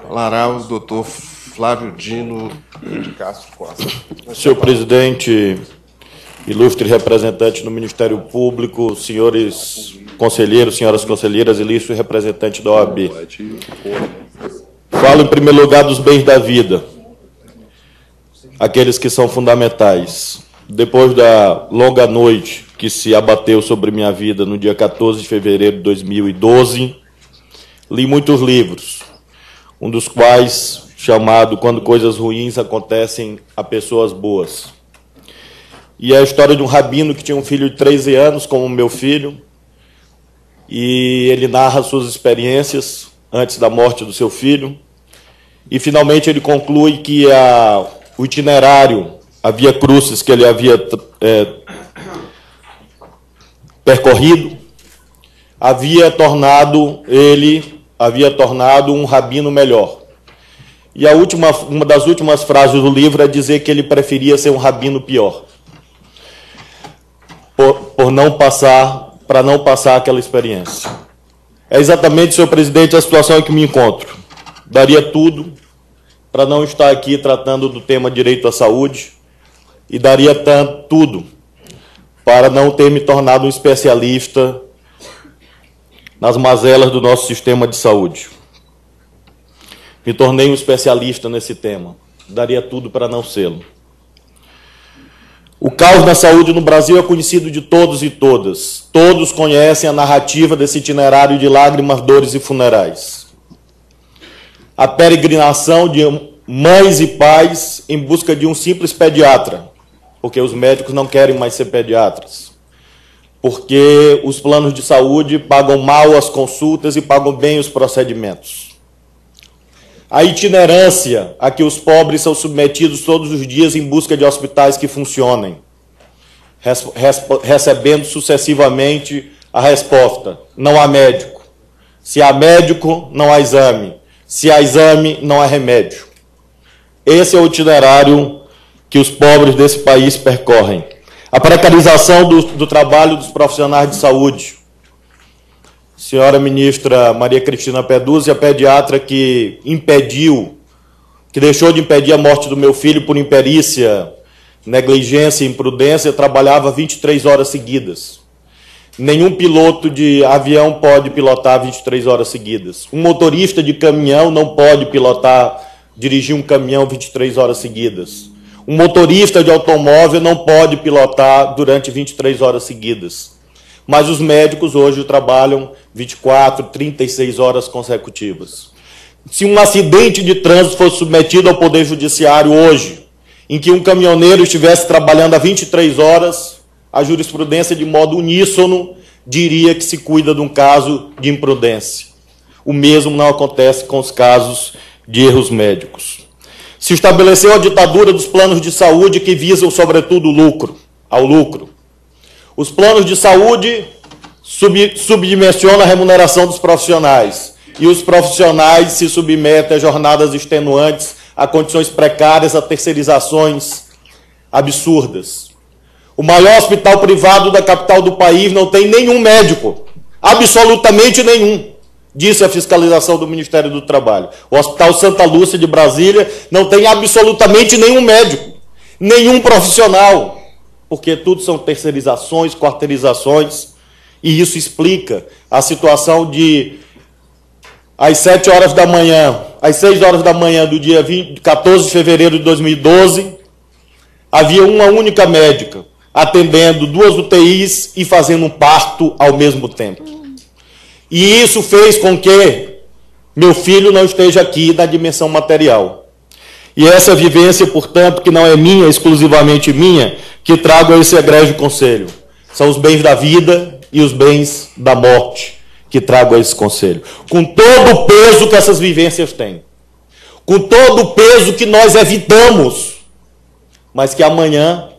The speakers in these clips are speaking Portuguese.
Falará o doutor Flávio Dino de Castro Costa. Senhor presidente, ilustre representante do Ministério Público, senhores conselheiros, senhoras conselheiras, ilustre representante da OAB. Falo, em primeiro lugar, dos bens da vida, aqueles que são fundamentais. Depois da longa noite que se abateu sobre minha vida no dia 14 de fevereiro de 2012, li muitos livros, um dos quais chamado Quando Coisas Ruins Acontecem a Pessoas Boas. E é a história de um rabino que tinha um filho de 13 anos, como meu filho, e ele narra suas experiências antes da morte do seu filho, e finalmente ele conclui que o itinerário, a Via Crucis que ele havia percorrido, havia tornado um rabino melhor. E uma das últimas frases do livro é dizer que ele preferia ser um rabino pior, para não passar aquela experiência. É exatamente, senhor presidente, a situação em que me encontro. Daria tudo para não estar aqui tratando do tema direito à saúde, e daria tudo para não ter me tornado um especialista nas mazelas do nosso sistema de saúde. Me tornei um especialista nesse tema. Daria tudo para não sê-lo. O caos na saúde no Brasil é conhecido de todos e todas. Todos conhecem a narrativa desse itinerário de lágrimas, dores e funerais. A peregrinação de mães e pais em busca de um simples pediatra, porque os médicos não querem mais ser pediatras, porque os planos de saúde pagam mal as consultas e pagam bem os procedimentos. A itinerância a que os pobres são submetidos todos os dias em busca de hospitais que funcionem, recebendo sucessivamente a resposta: não há médico. Se há médico, não há exame. Se há exame, não há remédio. Esse é o itinerário que os pobres desse país percorrem. A precarização do trabalho dos profissionais de saúde. Senhora ministra Maria Cristina Peduzzi, a pediatra que deixou de impedir a morte do meu filho por imperícia, negligência e imprudência, trabalhava 23 horas seguidas. Nenhum piloto de avião pode pilotar 23 horas seguidas. Um motorista de caminhão não pode dirigir um caminhão 23 horas seguidas. Um motorista de automóvel não pode pilotar durante 23 horas seguidas. Mas os médicos hoje trabalham 24, 36 horas consecutivas. Se um acidente de trânsito fosse submetido ao Poder Judiciário hoje, em que um caminhoneiro estivesse trabalhando há 23 horas, a jurisprudência, de modo uníssono, diria que se cuida de um caso de imprudência. O mesmo não acontece com os casos de erros médicos. Se estabeleceu a ditadura dos planos de saúde que visam, sobretudo, ao lucro. Os planos de saúde subdimensionam a remuneração dos profissionais, e os profissionais se submetem a jornadas extenuantes, a condições precárias, a terceirizações absurdas. O maior hospital privado da capital do país não tem nenhum médico, absolutamente nenhum, disse a fiscalização do Ministério do Trabalho. O Hospital Santa Lúcia de Brasília não tem absolutamente nenhum médico, nenhum profissional, porque tudo são terceirizações, quarteirizações, e isso explica a situação de, às 6 horas da manhã do dia 14 de fevereiro de 2012, havia uma única médica atendendo 2 UTIs e fazendo um parto ao mesmo tempo. E isso fez com que meu filho não esteja aqui na dimensão material. E essa vivência, portanto, que não é minha, exclusivamente minha, que trago a esse egrégio conselho. São os bens da vida e os bens da morte que trago a esse conselho. Com todo o peso que essas vivências têm. Com todo o peso que nós evitamos, mas que amanhã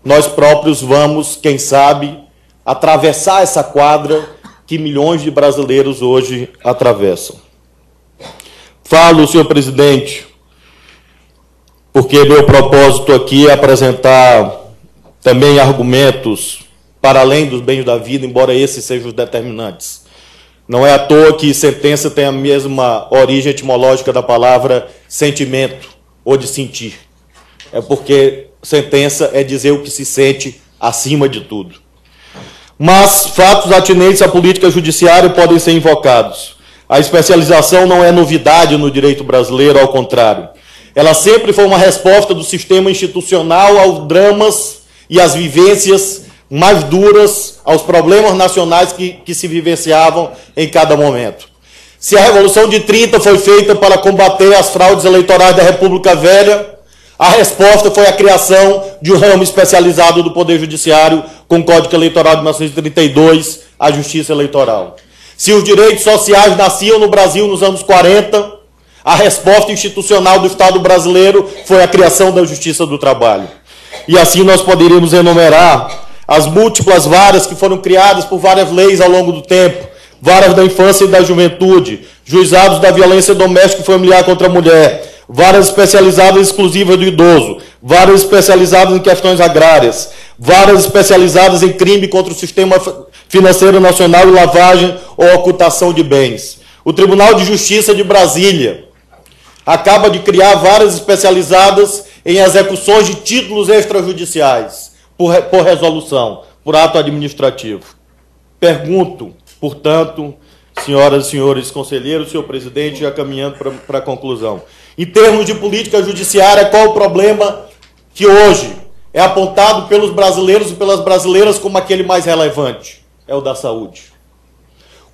nós próprios vamos, quem sabe, atravessar essa quadra que milhões de brasileiros hoje atravessam. Falo, senhor presidente, porque meu propósito aqui é apresentar também argumentos para além dos bens da vida, embora esses sejam os determinantes. Não é à toa que sentença tem a mesma origem etimológica da palavra sentimento, ou de sentir. É porque sentença é dizer o que se sente acima de tudo. Mas fatos atinentes à política judiciária podem ser invocados. A especialização não é novidade no direito brasileiro, ao contrário. Ela sempre foi uma resposta do sistema institucional aos dramas e às vivências mais duras, aos problemas nacionais que se vivenciavam em cada momento. Se a Revolução de 30 foi feita para combater as fraudes eleitorais da República Velha, a resposta foi a criação de um ramo especializado do Poder Judiciário com o Código Eleitoral de 1932, a Justiça Eleitoral. Se os direitos sociais nasciam no Brasil nos anos 40, a resposta institucional do Estado brasileiro foi a criação da Justiça do Trabalho. E assim nós poderíamos enumerar as múltiplas varas que foram criadas por várias leis ao longo do tempo, varas da infância e da juventude, juizados da violência doméstica e familiar contra a mulher, varas especializadas exclusivas do idoso, varas especializadas em questões agrárias, varas especializadas em crime contra o sistema financeiro nacional e lavagem ou ocultação de bens. O Tribunal de Justiça de Brasília acaba de criar varas especializadas em execuções de títulos extrajudiciais, por resolução, por ato administrativo. Pergunto, portanto, senhoras e senhores conselheiros, senhor presidente, já caminhando para a conclusão. Em termos de política judiciária, qual o problema que hoje é apontado pelos brasileiros e pelas brasileiras como aquele mais relevante? É o da saúde.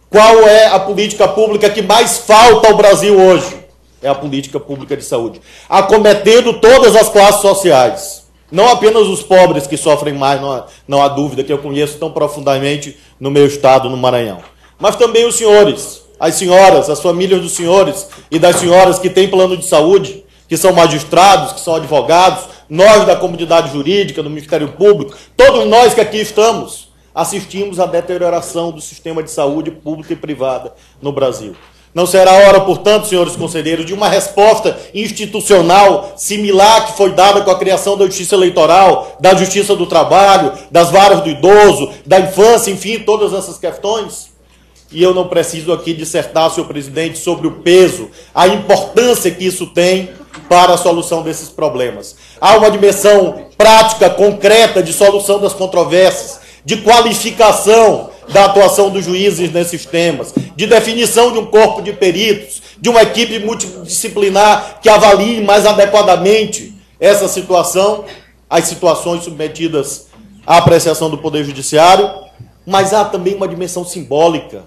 Qual é a política pública que mais falta ao Brasil hoje? É a política pública de saúde, acometendo todas as classes sociais. Não apenas os pobres que sofrem mais, não há dúvida, que eu conheço tão profundamente no meu estado, no Maranhão. Mas também os senhores, as senhoras, as famílias dos senhores e das senhoras que têm plano de saúde, que são magistrados, que são advogados, nós da comunidade jurídica, do Ministério Público, todos nós que aqui estamos, assistimos à deterioração do sistema de saúde pública e privada no Brasil. Não será hora, portanto, senhores conselheiros, de uma resposta institucional similar que foi dada com a criação da Justiça Eleitoral, da Justiça do Trabalho, das varas do idoso, da infância, enfim, todas essas questões? E eu não preciso aqui dissertar, senhor presidente, sobre o peso, a importância que isso tem para a solução desses problemas. Há uma dimensão prática, concreta, de solução das controvérsias, de qualificação da atuação dos juízes nesses temas, de definição de um corpo de peritos, de uma equipe multidisciplinar que avalie mais adequadamente essa situação, as situações submetidas à apreciação do Poder Judiciário, mas há também uma dimensão simbólica.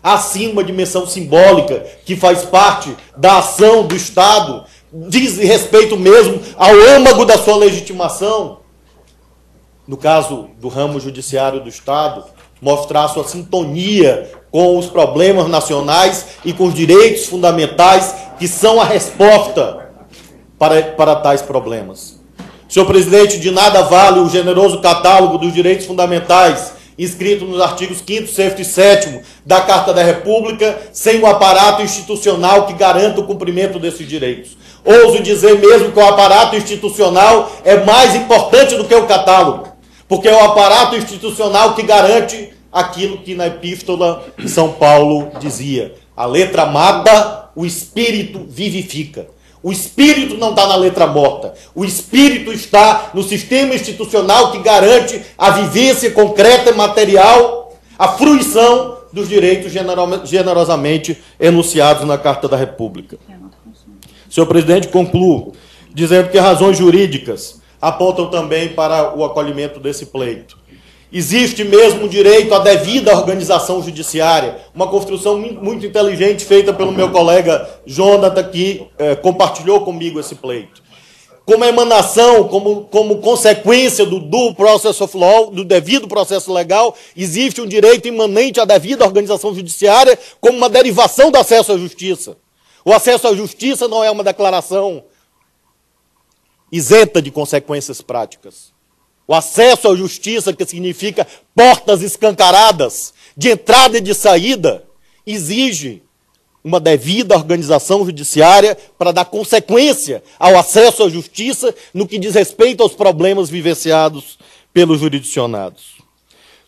Há sim uma dimensão simbólica que faz parte da ação do Estado, diz respeito mesmo ao âmago da sua legitimação. No caso do ramo judiciário do Estado, mostrar sua sintonia com os problemas nacionais e com os direitos fundamentais que são a resposta para tais problemas. Senhor presidente, de nada vale o generoso catálogo dos direitos fundamentais inscrito nos artigos 5º, 6º e 7º da Carta da República, sem o aparato institucional que garanta o cumprimento desses direitos. Ouso dizer mesmo que o aparato institucional é mais importante do que o catálogo, porque é o aparato institucional que garante aquilo que na Epístola de São Paulo dizia: a letra mata, o espírito vivifica. O espírito não está na letra morta. O espírito está no sistema institucional que garante a vivência concreta e material, a fruição dos direitos generosamente enunciados na Carta da República. Senhor presidente, concluo dizendo que razões jurídicas apontam também para o acolhimento desse pleito. Existe mesmo o direito à devida organização judiciária, uma construção muito inteligente feita pelo meu colega Jonathan, que compartilhou comigo esse pleito. Como emanação, como consequência do due process of law, do devido processo legal, existe um direito imanente à devida organização judiciária como uma derivação do acesso à justiça. O acesso à justiça não é uma declaração isenta de consequências práticas. O acesso à justiça, que significa portas escancaradas, de entrada e de saída, exige uma devida organização judiciária para dar consequência ao acesso à justiça no que diz respeito aos problemas vivenciados pelos jurisdicionados.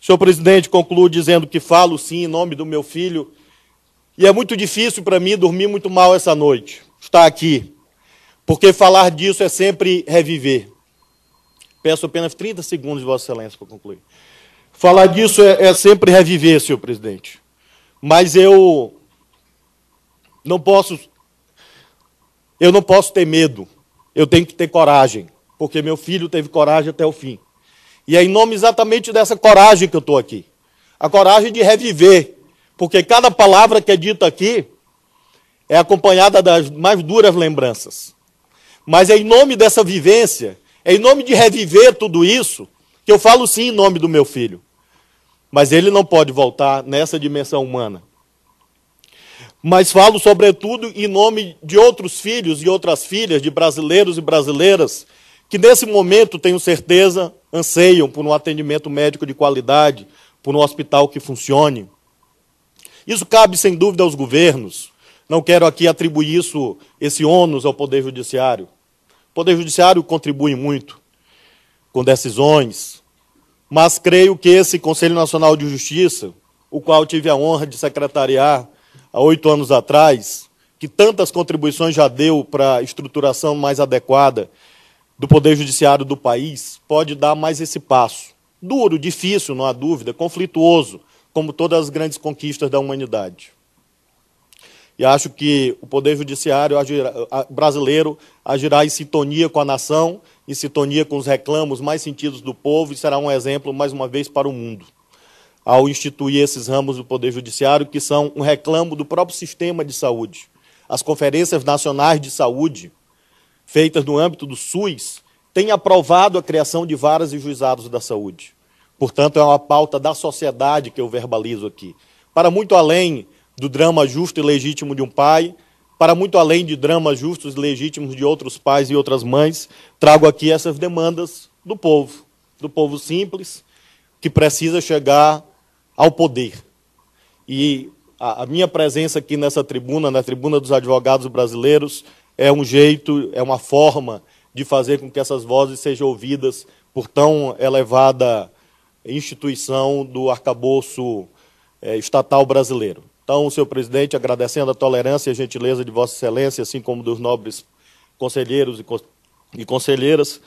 Senhor presidente, concluo dizendo que falo, sim, em nome do meu filho E é muito difícil para mim dormir muito mal essa noite, estar aqui, porque falar disso é sempre reviver. Peço apenas 30 segundos de Vossa Excelência para concluir. Falar disso é sempre reviver, senhor presidente. Mas eu não posso ter medo, eu tenho que ter coragem, porque meu filho teve coragem até o fim. E é em nome exatamente dessa coragem que eu estou aqui. A coragem de reviver, porque cada palavra que é dita aqui é acompanhada das mais duras lembranças. Mas é em nome dessa vivência, é em nome de reviver tudo isso, que eu falo sim em nome do meu filho. Mas ele não pode voltar nessa dimensão humana. Mas falo, sobretudo, em nome de outros filhos e outras filhas, de brasileiros e brasileiras, que nesse momento, tenho certeza, anseiam por um atendimento médico de qualidade, por um hospital que funcione. Isso cabe, sem dúvida, aos governos. Não quero aqui atribuir esse ônus ao Poder Judiciário. O Poder Judiciário contribui muito com decisões, mas creio que esse Conselho Nacional de Justiça, o qual tive a honra de secretariar há 8 anos atrás, que tantas contribuições já deu para a estruturação mais adequada do Poder Judiciário do país, pode dar mais esse passo. Duro, difícil, não há dúvida, conflituoso, como todas as grandes conquistas da humanidade. E acho que o Poder Judiciário brasileiro agirá em sintonia com a nação, em sintonia com os reclamos mais sentidos do povo, e será um exemplo, mais uma vez, para o mundo, ao instituir esses ramos do Poder Judiciário, que são um reclamo do próprio sistema de saúde. As conferências nacionais de saúde, feitas no âmbito do SUS, têm aprovado a criação de varas e juizados da saúde. Portanto, é uma pauta da sociedade que eu verbalizo aqui. Para muito além do drama justo e legítimo de um pai, para muito além de dramas justos e legítimos de outros pais e outras mães, trago aqui essas demandas do povo simples, que precisa chegar ao poder. E a minha presença aqui nessa tribuna, na tribuna dos advogados brasileiros, é um jeito, é uma forma de fazer com que essas vozes sejam ouvidas por tão elevada instituição do arcabouço estatal brasileiro. Então, senhor presidente, agradecendo a tolerância e a gentileza de Vossa Excelência, assim como dos nobres conselheiros e conselheiras,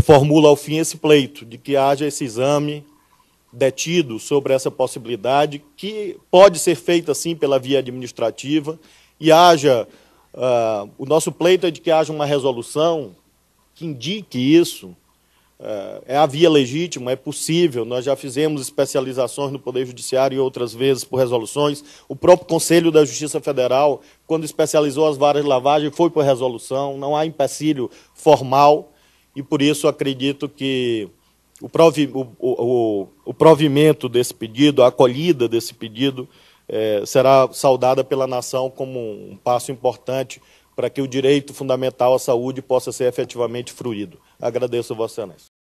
formulo ao fim esse pleito de que haja esse exame detido sobre essa possibilidade, que pode ser feita, sim, pela via administrativa, e haja, o nosso pleito é de que haja uma resolução que indique isso. É a via legítima, é possível, nós já fizemos especializações no Poder Judiciário e outras vezes por resoluções. O próprio Conselho da Justiça Federal, quando especializou as varas de lavagem, foi por resolução, não há empecilho formal, e por isso acredito que o provimento desse pedido, a acolhida desse pedido, será saudada pela nação como um passo importante para que o direito fundamental à saúde possa ser efetivamente fruído. Agradeço a Vossa Excelência.